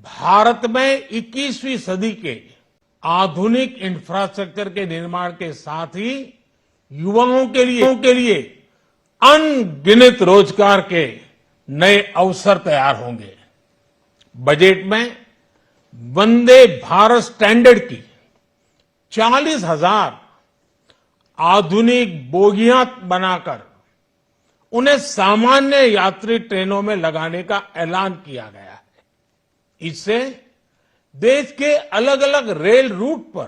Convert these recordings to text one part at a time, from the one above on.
भारत में 21वीं सदी के आधुनिक इंफ्रास्ट्रक्चर के निर्माण के साथ ही युवाओं के लिए अनगिनत रोजगार के नए अवसर तैयार होंगे। बजट में वंदे भारत स्टैंडर्ड की 40,000 आधुनिक बोगियां बनाकर उन्हें सामान्य यात्री ट्रेनों में लगाने का ऐलान किया गया है। इससे देश के अलग अलग रेल रूट पर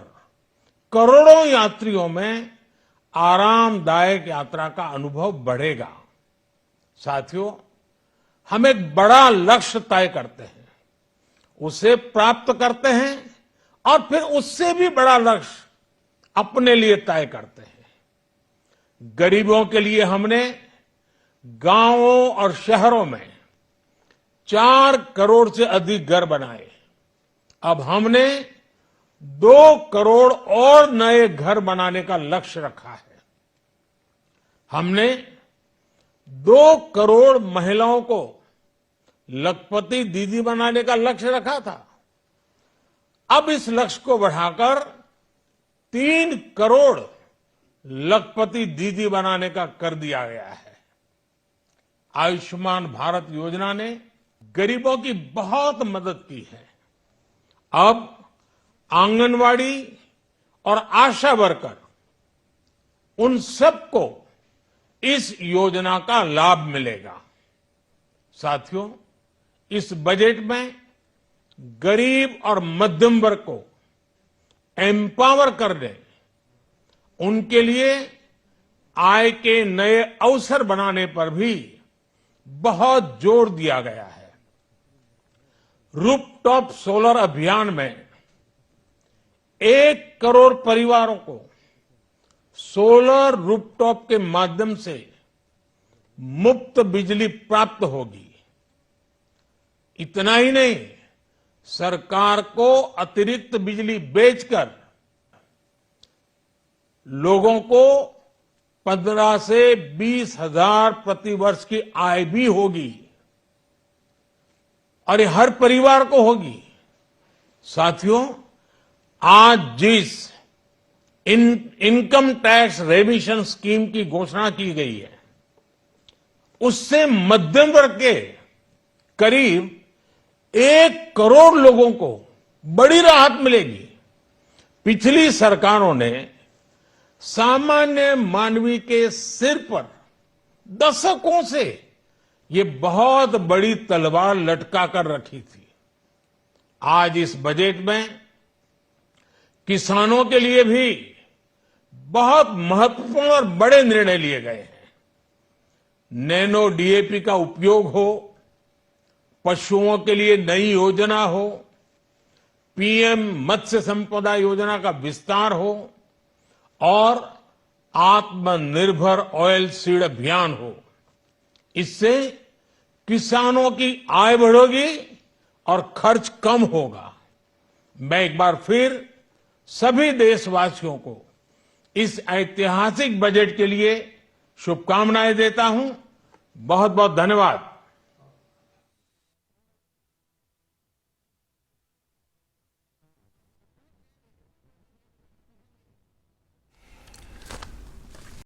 करोड़ों यात्रियों में आरामदायक यात्रा का अनुभव बढ़ेगा। साथियों, हम एक बड़ा लक्ष्य तय करते हैं, उसे प्राप्त करते हैं और फिर उससे भी बड़ा लक्ष्य अपने लिए तय करते हैं। गरीबों के लिए हमने गांवों और शहरों में 4 करोड़ से अधिक घर बनाए। अब हमने 2 करोड़ और नए घर बनाने का लक्ष्य रखा है। हमने 2 करोड़ महिलाओं को लखपति दीदी बनाने का लक्ष्य रखा था। अब इस लक्ष्य को बढ़ाकर 3 करोड़ लखपति दीदी बनाने का कर दिया गया है। आयुष्मान भारत योजना ने गरीबों की बहुत मदद की है। अब आंगनवाड़ी और आशा वर्कर, उन सबको इस योजना का लाभ मिलेगा। साथियों, इस बजट में गरीब और मध्यम वर्ग को एम्पावर करने, उनके लिए आय के नए अवसर बनाने पर भी बहुत जोर दिया गया है। रूफटॉप सोलर अभियान में 1 करोड़ परिवारों को सोलर रूफटॉप के माध्यम से मुफ्त बिजली प्राप्त होगी। इतना ही नहीं, सरकार को अतिरिक्त बिजली बेचकर लोगों को 15 से 20 हजार प्रति वर्ष की आय भी होगी और ये हर परिवार को होगी। साथियों, आज जिस इनकम टैक्स रेमिशन स्कीम की घोषणा की गई है, उससे मध्यम वर्ग के करीब 1 करोड़ लोगों को बड़ी राहत मिलेगी। पिछली सरकारों ने सामान्य मानवी के सिर पर दशकों से ये बहुत बड़ी तलवार लटका कर रखी थी। आज इस बजट में किसानों के लिए भी बहुत महत्वपूर्ण और बड़े निर्णय लिए गए हैं। नैनो डीएपी का उपयोग हो, पशुओं के लिए नई योजना हो, पीएम मत्स्य संपदा योजना का विस्तार हो और आत्मनिर्भर ऑयल सीड अभियान हो। इससे किसानों की आय बढ़ेगी और खर्च कम होगा। मैं एक बार फिर सभी देशवासियों को इस ऐतिहासिक बजट के लिए शुभकामनाएं देता हूं। बहुत बहुत धन्यवाद।